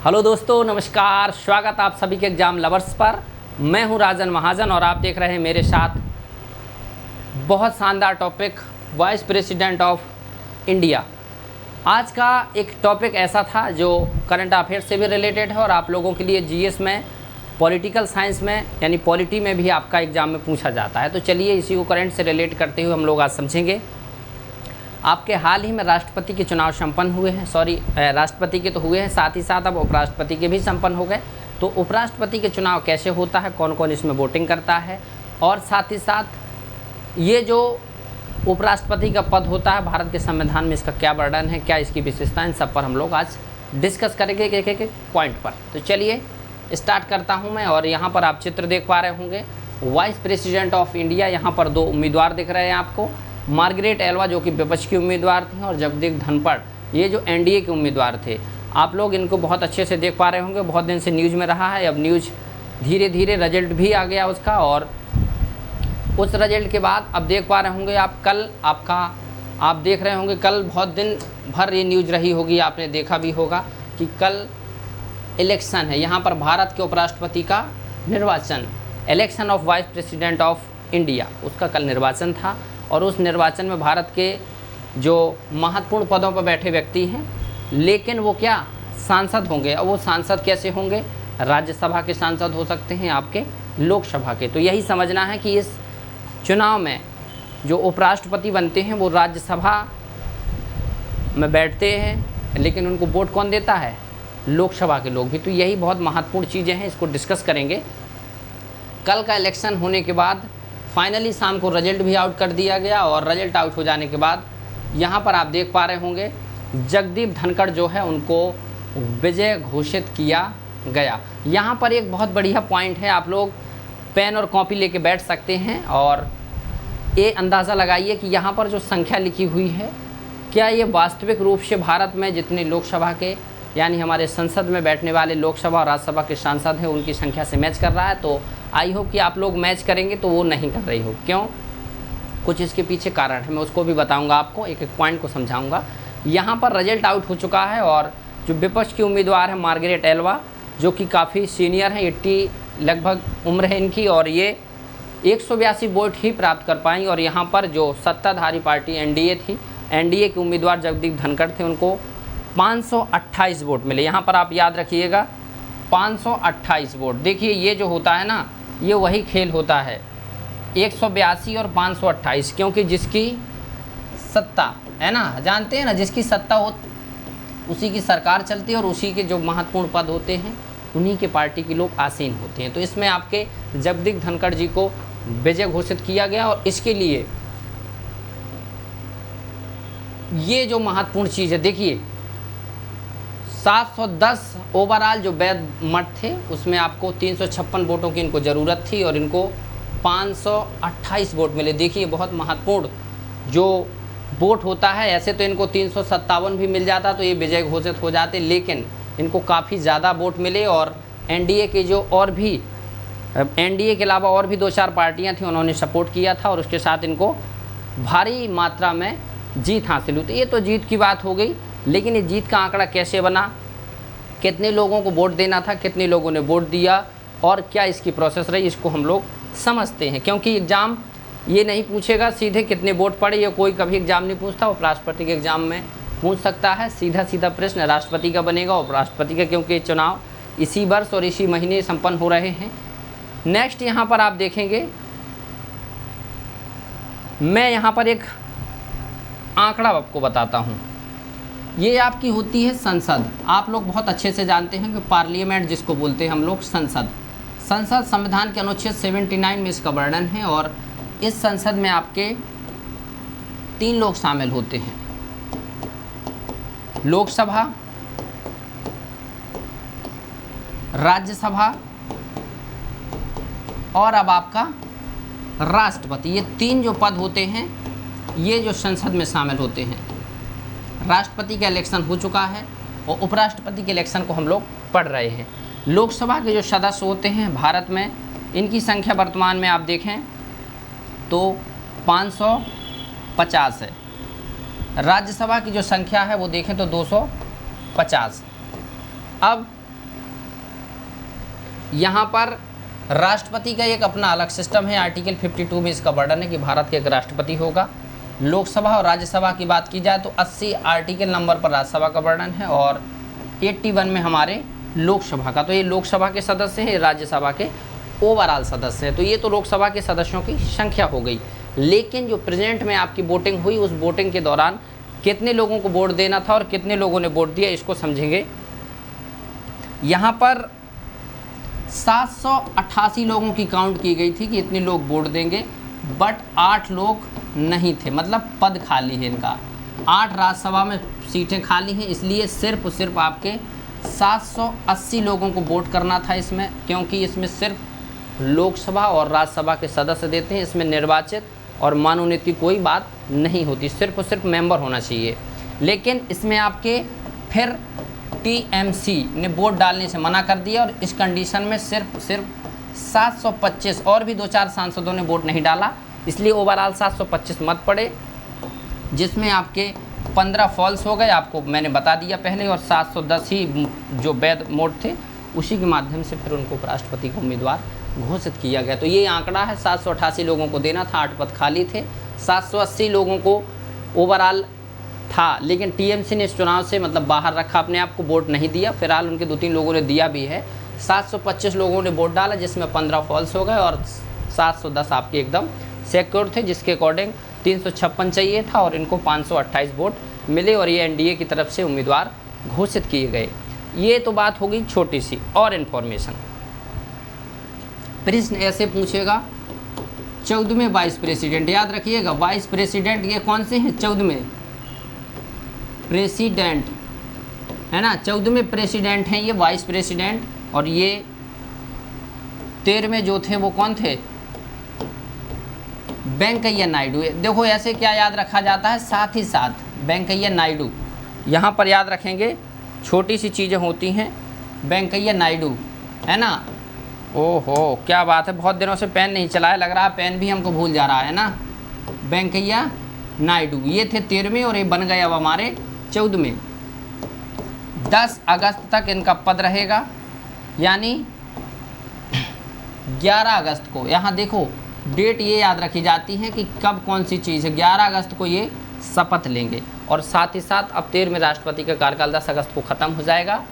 Hello दोस्तों, नमस्कार। स्वागत आप सभी के एग्ज़ाम लवर्स पर। मैं हूं राजन महाजन और आप देख रहे हैं मेरे साथ बहुत शानदार topic vice president of India. आज का एक टॉपिक ऐसा था जो करंट अफेयर्स से भी रिलेटेड है और आप लोगों के लिए जीएस में, पॉलिटिकल साइंस में यानी पॉलिटी में भी आपका एग्ज़ाम में पूछा जाता है। तो चलिए इसी को करंट से रिलेट करते हुए हम लोग आज समझेंगे। आपके हाल ही में राष्ट्रपति के चुनाव संपन्न हुए हैं। राष्ट्रपति के तो हुए हैं, साथ ही साथ अब उपराष्ट्रपति के भी संपन्न हो गए। तो उपराष्ट्रपति के चुनाव कैसे होता है, कौन कौन इसमें वोटिंग करता है, और साथ ही साथ ये जो उपराष्ट्रपति का पद होता है भारत के संविधान में इसका क्या वर्णन है, क्या इसकी विशेषताएं, सब पर हम लोग आज डिस्कस करेंगे एक एक पॉइंट पर। तो चलिए स्टार्ट करता हूँ मैं। और यहाँ पर आप चित्र देख पा रहे होंगे वाइस प्रेसिडेंट ऑफ इंडिया। यहाँ पर दो उम्मीदवार दिख रहे हैं आपको, मार्गरेट एल्वा जो कि विपक्ष की उम्मीदवार थी और जगदीप धनखड़ ये जो एनडीए के उम्मीदवार थे। आप लोग इनको बहुत अच्छे से देख पा रहे होंगे, बहुत दिन से न्यूज़ में रहा है। अब न्यूज़ धीरे धीरे रिजल्ट भी आ गया उसका, और उस रिजल्ट के बाद अब देख पा रहे होंगे आप कल आप देख रहे होंगे कल बहुत दिन भर ये न्यूज़ रही होगी, आपने देखा भी होगा कि कल इलेक्शन है। यहाँ पर भारत के उपराष्ट्रपति का निर्वाचन, election of vice president of India, उसका कल निर्वाचन था। और उस निर्वाचन में भारत के जो महत्वपूर्ण पदों पर बैठे व्यक्ति हैं, लेकिन वो क्या सांसद होंगे। और वो सांसद कैसे होंगे, राज्यसभा के सांसद हो सकते हैं, आपके लोकसभा के। तो यही समझना है कि इस चुनाव में जो उपराष्ट्रपति बनते हैं वो राज्यसभा में बैठते हैं, लेकिन उनको वोट कौन देता है, लोकसभा के लोग भी। तो यही बहुत महत्वपूर्ण चीज़ें हैं, इसको डिस्कस करेंगे। कल का इलेक्शन होने के बाद फाइनली शाम को रिजल्ट भी आउट कर दिया गया, और रिजल्ट आउट हो जाने के बाद यहाँ पर आप देख पा रहे होंगे जगदीप धनखड़ जो है उनको विजय घोषित किया गया। यहाँ पर एक बहुत बढ़िया पॉइंट है, आप लोग पेन और कॉपी लेके बैठ सकते हैं और ये अंदाज़ा लगाइए कि यहाँ पर जो संख्या लिखी हुई है, क्या ये वास्तविक रूप से भारत में जितने लोकसभा के यानी हमारे संसद में बैठने वाले लोकसभा और राज्यसभा के सांसद हैं उनकी संख्या से मैच कर रहा है। तो आई होप कि आप लोग मैच करेंगे, तो वो नहीं कर रही हो। क्यों, कुछ इसके पीछे कारण है, मैं उसको भी बताऊंगा आपको, एक एक पॉइंट को समझाऊंगा। यहाँ पर रिजल्ट आउट हो चुका है और जो विपक्ष की उम्मीदवार है मार्गरेट एल्वा, जो कि काफ़ी सीनियर है, 80 लगभग उम्र है इनकी, और ये 182 वोट ही प्राप्त कर पाई। और यहाँ पर जो सत्ताधारी पार्टी एनडीए थी, एनडीए के उम्मीदवार जगदीप धनखड़ थे, उनको 528 वोट मिले। यहाँ पर आप याद रखिएगा 528 वोट। देखिए ये जो होता है ना, ये वही खेल होता है 182 और 528, क्योंकि जिसकी सत्ता है ना, जानते हैं ना, जिसकी सत्ता हो उसी की सरकार चलती है और उसी के जो महत्वपूर्ण पद होते हैं उन्हीं के पार्टी के लोग आसीन होते हैं। तो इसमें आपके जगदीप धनखड़ जी को विजय घोषित किया गया, और इसके लिए ये जो महत्वपूर्ण चीज़ है, देखिए 710 ओवरऑल जो वैध मत थे उसमें आपको 356 वोटों की इनको ज़रूरत थी और इनको 528 वोट मिले। देखिए बहुत महत्वपूर्ण जो वोट होता है, ऐसे तो इनको 357 भी मिल जाता तो ये विजय घोषित हो जाते, लेकिन इनको काफ़ी ज़्यादा वोट मिले। और एनडीए के जो और भी एनडीए के अलावा और भी 2-4 पार्टियां थी, उन्होंने सपोर्ट किया था और उसके साथ इनको भारी मात्रा में जीत हासिल हुई। तो ये तो जीत की बात हो गई, लेकिन ये जीत का आंकड़ा कैसे बना, कितने लोगों को वोट देना था, कितने लोगों ने वोट दिया, और क्या इसकी प्रोसेस रही, इसको हम लोग समझते हैं। क्योंकि एग्ज़ाम ये नहीं पूछेगा सीधे कितने वोट पड़े, ये कोई कभी एग्ज़ाम नहीं पूछता। उपराष्ट्रपति के एग्ज़ाम में पूछ सकता है, सीधा सीधा प्रश्न राष्ट्रपति का बनेगा, उपराष्ट्रपति का, क्योंकि चुनाव इसी वर्ष और इसी महीने संपन्न हो रहे हैं। नेक्स्ट यहाँ पर आप देखेंगे, मैं यहाँ पर एक आंकड़ा आपको बताता हूँ। ये आपकी होती है संसद। आप लोग बहुत अच्छे से जानते हैं कि पार्लियामेंट जिसको बोलते हैं हम लोग संसद संविधान के अनुच्छेद 79 में इसका वर्णन है। और इस संसद में आपके 3 लोग शामिल होते हैं, लोकसभा, राज्यसभा और अब आपका राष्ट्रपति। ये 3 जो पद होते हैं ये जो संसद में शामिल होते हैं। राष्ट्रपति का इलेक्शन हो चुका है और उपराष्ट्रपति के इलेक्शन को हम लोग पढ़ रहे हैं। लोकसभा के जो सदस्य होते हैं भारत में, इनकी संख्या वर्तमान में आप देखें तो 550 है। राज्यसभा की जो संख्या है वो देखें तो 250। अब यहाँ पर राष्ट्रपति का एक अपना अलग सिस्टम है। आर्टिकल 52 में इसका वर्णन है कि भारत का एक राष्ट्रपति होगा। लोकसभा और राज्यसभा की बात की जाए तो 80 आर्टिकल नंबर पर राज्यसभा का वर्णन है और 81 में हमारे लोकसभा का। तो ये लोकसभा के सदस्य हैं, राज्यसभा के ओवरऑल सदस्य हैं। तो ये तो लोकसभा के सदस्यों की संख्या हो गई। लेकिन जो प्रेजेंट में आपकी वोटिंग हुई, उस वोटिंग के दौरान कितने लोगों को वोट देना था और कितने लोगों ने वोट दिया, इसको समझेंगे। यहाँ पर 788 लोगों की काउंट की गई थी कि इतने लोग वोट देंगे, बट 8 लोग नहीं थे, मतलब पद खाली है इनका। 8 राज्यसभा में सीटें खाली हैं, इसलिए सिर्फ और सिर्फ आपके 780 लोगों को वोट करना था इसमें, क्योंकि इसमें सिर्फ लोकसभा और राज्यसभा के सदस्य देते हैं। इसमें निर्वाचित और मनोनीत की कोई बात नहीं होती, सिर्फ और सिर्फ मेंबर होना चाहिए। लेकिन इसमें आपके फिर टीएमसी ने वोट डालने से मना कर दिया और इस कंडीशन में सिर्फ 725 और भी 2-4 सांसदों ने वोट नहीं डाला, इसलिए ओवरऑल 725 मत पड़े, जिसमें आपके 15 फॉल्स हो गए, आपको मैंने बता दिया पहले, और 710 ही जो वैध वोट थे उसी के माध्यम से फिर उनको राष्ट्रपति का उम्मीदवार घोषित किया गया। तो ये आंकड़ा है, 788 लोगों को देना था, 8 पद खाली थे, 780 लोगों को ओवरऑल था, लेकिन टीएमसी ने इस चुनाव से मतलब बाहर रखा अपने आप को, वोट नहीं दिया। फिलहाल उनके 2-3 लोगों ने दिया भी है। 725 लोगों ने वोट डाला, जिसमें 15 फॉल्स हो गए और 710 आपके एकदम सिक्योर थे, जिसके अकॉर्डिंग 356 चाहिए था और इनको 528 वोट मिले और ये एनडीए की तरफ से उम्मीदवार घोषित किए गए। ये तो बात हो गई छोटी सी। और इन्फॉर्मेशन, प्रश्न ऐसे पूछेगा, 14वें वाइस प्रेसिडेंट, याद रखिएगा वाइस प्रेसिडेंट ये कौन से हैं, 14वें प्रेसिडेंट है ना, 14वें प्रेसिडेंट हैं ये वाइस प्रेसिडेंट, और ये 13वें जो थे वो कौन थे, वेंकैया नायडू। देखो ऐसे क्या याद रखा जाता है, साथ ही साथ वेंकैया नायडू यहाँ पर याद रखेंगे, छोटी सी चीज़ें होती हैं। वेंकैया नायडू है ना, ओहो क्या बात है, बहुत दिनों से पेन नहीं चलाया, लग रहा है पेन भी हमको भूल जा रहा है ना। वेंकैया नायडू ये थे 13वें और ये बन गए अब हमारे 14वें। 10 अगस्त तक इनका पद रहेगा, यानी 11 अगस्त को, यहाँ देखो डेट ये याद रखी जाती है कि कब कौन सी चीज़ है, 11 अगस्त को ये शपथ लेंगे और साथ ही साथ अब 13वें राष्ट्रपति का कार्यकाल 10 अगस्त को ख़त्म हो जाएगा।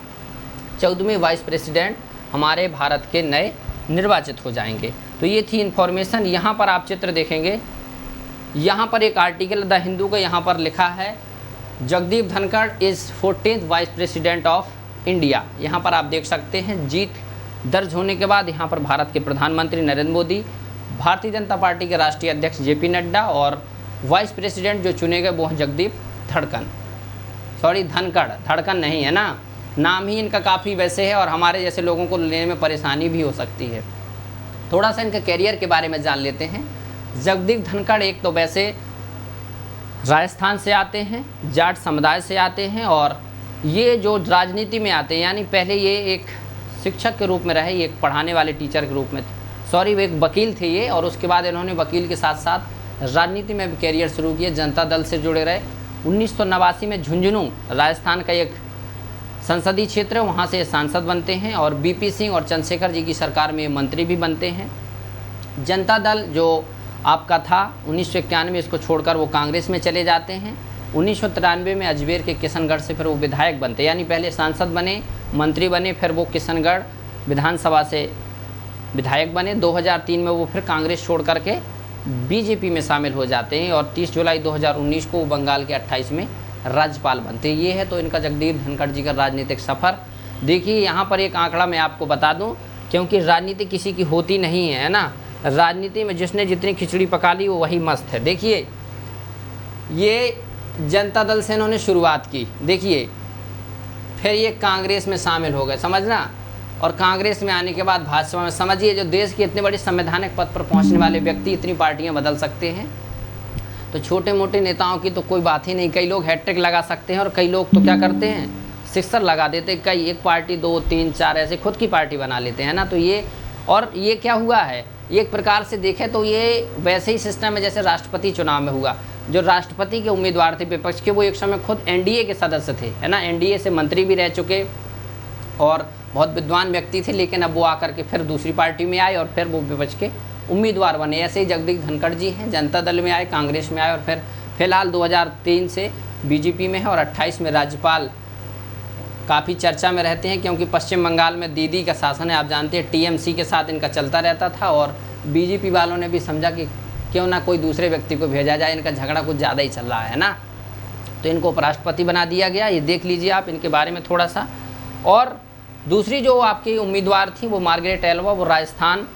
14वें वाइस प्रेसिडेंट हमारे भारत के नए निर्वाचित हो जाएंगे। तो ये थी इन्फॉर्मेशन। यहाँ पर आप चित्र देखेंगे, यहाँ पर एक आर्टिकल द हिंदू का यहाँ पर लिखा है, Jagdeep Dhankhar is 14th vice president of India. यहाँ पर आप देख सकते हैं जीत दर्ज होने के बाद यहाँ पर भारत के प्रधानमंत्री नरेंद्र मोदी, भारतीय जनता पार्टी के राष्ट्रीय अध्यक्ष जेपी नड्डा और वाइस प्रेसिडेंट जो चुने गए वो हैं जगदीप धनखड़, धड़कन नहीं है ना, नाम ही इनका काफ़ी वैसे है और हमारे जैसे लोगों को लेने में परेशानी भी हो सकती है। थोड़ा सा इनके कैरियर के बारे में जान लेते हैं। जगदीप धनखड़ एक तो वैसे राजस्थान से आते हैं, जाट समुदाय से आते हैं और ये जो राजनीति में आते हैं, यानी पहले ये एक शिक्षक के रूप में रहे, ये एक पढ़ाने वाले टीचर के रूप में, सॉरी वो एक वकील थे ये, और उसके बाद इन्होंने वकील के साथ साथ राजनीति में भी कैरियर शुरू किया, जनता दल से जुड़े रहे। 1989 में झुंझुनू राजस्थान का एक संसदीय क्षेत्र है, वहाँ से सांसद बनते हैं और बीपी सिंह और चंद्रशेखर जी की सरकार में मंत्री भी बनते हैं। जनता दल जो आपका था 1991 में, इसको छोड़कर वो कांग्रेस में चले जाते हैं। 1993 में अजमेर के किशनगढ़ से फिर वो विधायक बनते, यानी पहले सांसद बने, मंत्री बने, फिर वो किशनगढ़ विधानसभा से विधायक बने। 2003 में वो फिर कांग्रेस छोड़ करके बीजेपी में शामिल हो जाते हैं और 30 जुलाई 2019 को बंगाल के 28 में राज्यपाल बनते हैं। ये है तो इनका जगदीप धनखड़ जी का राजनीतिक सफ़र। देखिए यहाँ पर एक आंकड़ा मैं आपको बता दूँ, क्योंकि राजनीति किसी की होती नहीं है ना, राजनीति में जिसने जितनी खिचड़ी पका ली वो वही मस्त है। देखिए ये जनता दल से इन्होंने शुरुआत की, देखिए फिर ये कांग्रेस में शामिल हो गए, समझना, और कांग्रेस में आने के बाद भाजपा में। समझिए जो देश के इतने बड़े संवैधानिक पद पर पहुंचने वाले व्यक्ति इतनी पार्टियां बदल सकते हैं, तो छोटे मोटे नेताओं की तो कोई बात ही नहीं। कई लोग हैट्रिक लगा सकते हैं और कई लोग तो क्या करते हैं, सिक्सर लगा देते, कई एक पार्टी 2, 3, 4 ऐसे खुद की पार्टी बना लेते हैं ना। तो ये, और ये क्या हुआ है, एक प्रकार से देखें तो ये वैसे ही सिस्टम है जैसे राष्ट्रपति चुनाव में हुआ। जो राष्ट्रपति के उम्मीदवार थे विपक्ष के, वो एक समय खुद एनडीए के सदस्य थे, है ना, एनडीए से मंत्री भी रह चुके, और बहुत विद्वान व्यक्ति थे, लेकिन अब वो आकर के फिर दूसरी पार्टी में आए और फिर वो विपक्ष के उम्मीदवार बने। ऐसे ही जगदीप धनखड़ जी हैं, जनता दल में आए, कांग्रेस में आए और फिर फिलहाल 2003 से बीजेपी में है और 28 में राज्यपाल काफ़ी चर्चा में रहते हैं, क्योंकि पश्चिम बंगाल में दीदी का शासन है, आप जानते हैं टीएमसी के साथ इनका चलता रहता था और बीजेपी वालों ने भी समझा कि क्यों ना कोई दूसरे व्यक्ति को भेजा जाए, इनका झगड़ा कुछ ज़्यादा ही चल रहा है ना, तो इनको उपराष्ट्रपति बना दिया गया। ये देख लीजिए आप इनके बारे में थोड़ा सा। और दूसरी जो आपकी उम्मीदवार थी वो मार्गरेट एल्वा, वो राजस्थान,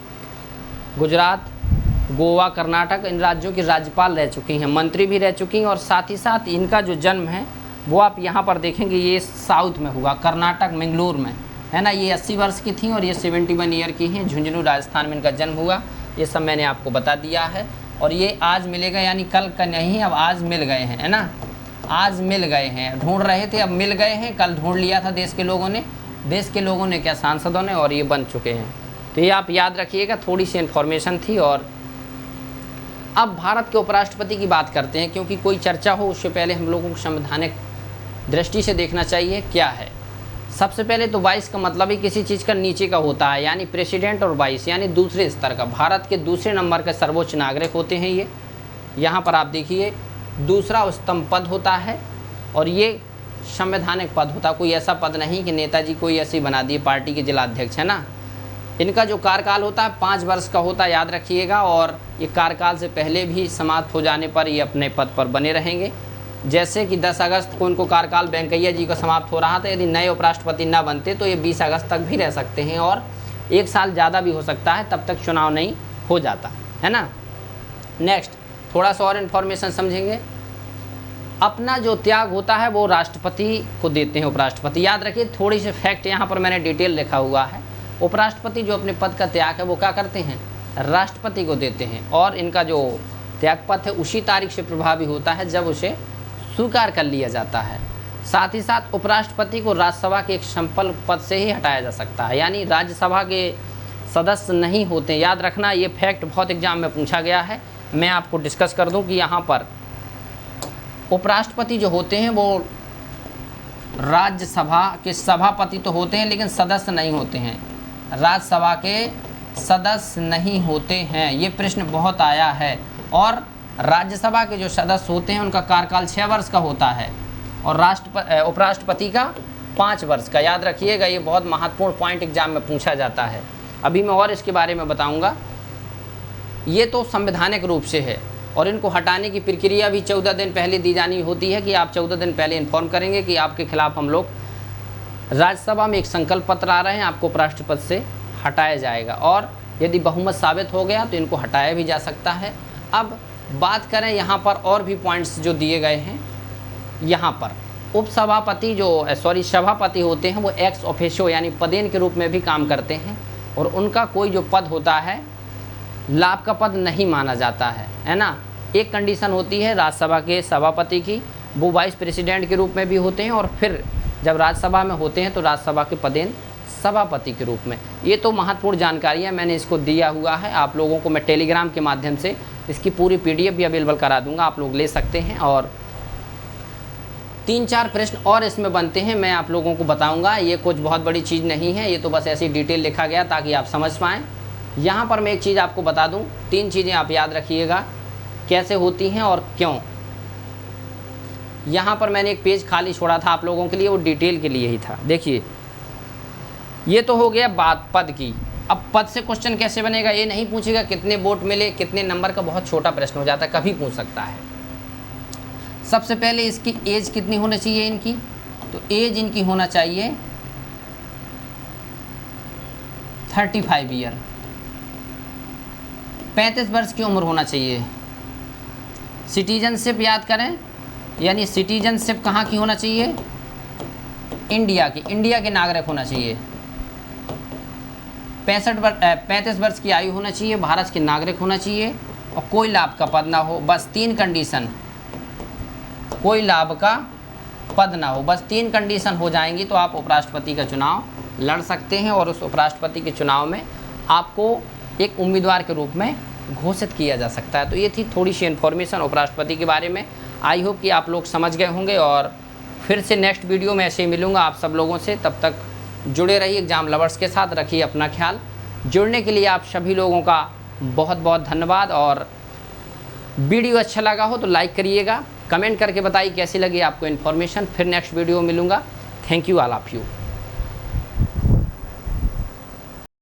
गुजरात, गोवा, कर्नाटक इन राज्यों की राज्यपाल रह चुकी हैं, मंत्री भी रह चुकी हैं और साथ ही साथ इनका जो जन्म है वो आप यहाँ पर देखेंगे ये साउथ में हुआ, कर्नाटक मंगलूर में, है ना। ये 80 वर्ष की थी और ये 71 ईयर की हैं, झुंझुनू राजस्थान में इनका जन्म हुआ। ये सब मैंने आपको बता दिया है और ये आज मिलेगा, यानी कल का नहीं, अब आज मिल गए हैं, है ना, आज मिल गए हैं। ढूंढ रहे थे, अब मिल गए हैं, कल ढूंढ लिया था देश के लोगों ने क्या, सांसदों ने, और ये बन चुके हैं। तो ये आप याद रखिएगा, थोड़ी सी इन्फॉर्मेशन थी। और अब भारत के उपराष्ट्रपति की बात करते हैं, क्योंकि कोई चर्चा हो उससे पहले हम लोगों को संवैधानिक दृष्टि से देखना चाहिए क्या है। सबसे पहले तो वाइस का मतलब ही किसी चीज़ का नीचे का होता है, यानी प्रेसिडेंट और वाइस यानी दूसरे स्तर का, भारत के दूसरे नंबर के सर्वोच्च नागरिक होते हैं ये। यहाँ पर आप देखिए दूसरा उच्चतम पद होता है और ये संवैधानिक पद होता है, कोई ऐसा पद नहीं कि नेताजी कोई ऐसी बना दिए पार्टी के जिलाध्यक्ष, है ना। इनका जो कार्यकाल होता है 5 वर्ष का होता है, याद रखिएगा, और ये कार्यकाल से पहले भी समाप्त हो जाने पर ये अपने पद पर बने रहेंगे। जैसे कि 10 अगस्त को इनको कार्यकाल वेंकैया जी का समाप्त हो रहा था, यदि नए उपराष्ट्रपति ना बनते तो ये 20 अगस्त तक भी रह सकते हैं और 1 साल ज़्यादा भी हो सकता है, तब तक चुनाव नहीं हो जाता, है ना। नेक्स्ट थोड़ा सा और इन्फॉर्मेशन समझेंगे। अपना जो त्याग होता है वो राष्ट्रपति को देते हैं उपराष्ट्रपति। याद रखिए, थोड़ी सी फैक्ट यहाँ पर मैंने डिटेल लिखा हुआ है। उपराष्ट्रपति जो अपने पद का त्याग है वो क्या करते हैं, राष्ट्रपति को देते हैं और इनका जो त्यागपत्र है उसी तारीख से प्रभावी होता है जब उसे स्वीकार कर लिया जाता है। साथ ही साथ उपराष्ट्रपति को राज्यसभा के एक संपन्न पद से ही हटाया जा सकता है, यानी राज्यसभा के सदस्य नहीं होते। याद रखना, ये फैक्ट बहुत एग्जाम में पूछा गया है। मैं आपको डिस्कस कर दूं कि यहाँ पर उपराष्ट्रपति जो होते हैं वो राज्यसभा के सभापति तो होते हैं लेकिन सदस्य नहीं होते हैं, राज्यसभा के सदस्य नहीं होते हैं। ये प्रश्न बहुत आया है। और राज्यसभा के जो सदस्य होते हैं उनका कार्यकाल 6 वर्ष का होता है और उपराष्ट्रपति का 5 वर्ष का। याद रखिएगा, ये बहुत महत्वपूर्ण पॉइंट एग्जाम में पूछा जाता है। अभी मैं और इसके बारे में बताऊंगा। ये तो संवैधानिक रूप से है और इनको हटाने की प्रक्रिया भी 14 दिन पहले दी जानी होती है कि आप 14 दिन पहले इन्फॉर्म करेंगे कि आपके खिलाफ हम लोग राज्यसभा में एक संकल्प पत्र आ रहे हैं, आपको उपराष्ट्रपति पद से हटाया जाएगा और यदि बहुमत साबित हो गया तो इनको हटाया भी जा सकता है। अब बात करें यहाँ पर और भी पॉइंट्स जो दिए गए हैं। यहाँ पर उपसभापति जो सभापति होते हैं वो एक्स ऑफिशियो यानी पदेन के रूप में भी काम करते हैं और उनका कोई जो पद होता है लाभ का पद नहीं माना जाता है ना। एक कंडीशन होती है राज्यसभा के सभापति की, वो वाइस प्रेसिडेंट के रूप में भी होते हैं और फिर जब राज्यसभा में होते हैं तो राज्यसभा के पदेन सभापति के रूप में। ये तो महत्वपूर्ण जानकारी है, मैंने इसको दिया हुआ है आप लोगों को। मैं टेलीग्राम के माध्यम से इसकी पूरी PDF भी अवेलेबल करा दूंगा, आप लोग ले सकते हैं। और 3-4 प्रश्न और इसमें बनते हैं, मैं आप लोगों को बताऊंगा। ये कुछ बहुत बड़ी चीज़ नहीं है, ये तो बस ऐसी डिटेल लिखा गया ताकि आप समझ पाएँ। यहाँ पर मैं एक चीज़ आपको बता दूँ, 3 चीज़ें आप याद रखिएगा कैसे होती हैं और क्यों। यहाँ पर मैंने एक पेज खाली छोड़ा था आप लोगों के लिए, वो डिटेल के लिए ही था। देखिए, ये तो हो गया बात पद की। अब पद से क्वेश्चन कैसे बनेगा, ये नहीं पूछेगा कितने वोट मिले, कितने नंबर का, बहुत छोटा प्रश्न हो जाता है, कभी पूछ सकता है। सबसे पहले इसकी एज कितनी होनी चाहिए इनकी, तो एज इनकी होना चाहिए 35 ईयर, 35 वर्ष की उम्र होना चाहिए। सिटीजनशिप याद करें, यानी सिटीजनशिप कहाँ की होना चाहिए, इंडिया की, इंडिया के नागरिक होना चाहिए। 35 वर्ष की आयु होना चाहिए, भारत के नागरिक होना चाहिए और कोई लाभ का पद ना हो। बस 3 कंडीशन, कोई लाभ का पद ना हो, बस 3 कंडीशन हो जाएंगी तो आप उपराष्ट्रपति का चुनाव लड़ सकते हैं और उस उपराष्ट्रपति के चुनाव में आपको एक उम्मीदवार के रूप में घोषित किया जा सकता है। तो ये थी थोड़ी सी इन्फॉर्मेशन उपराष्ट्रपति के बारे में। आई होप कि आप लोग समझ गए होंगे और फिर से नेक्स्ट वीडियो में ऐसे ही मिलूँगा आप सब लोगों से। तब तक जुड़े रहिए एग्ज़ाम लवर्स के साथ, रखिए अपना ख्याल। जुड़ने के लिए आप सभी लोगों का बहुत बहुत धन्यवाद। और वीडियो अच्छा लगा हो तो लाइक करिएगा, कमेंट करके बताइए कैसी लगी आपको इन्फॉर्मेशन। फिर नेक्स्ट वीडियो मिलूँगा। Thank you all of you.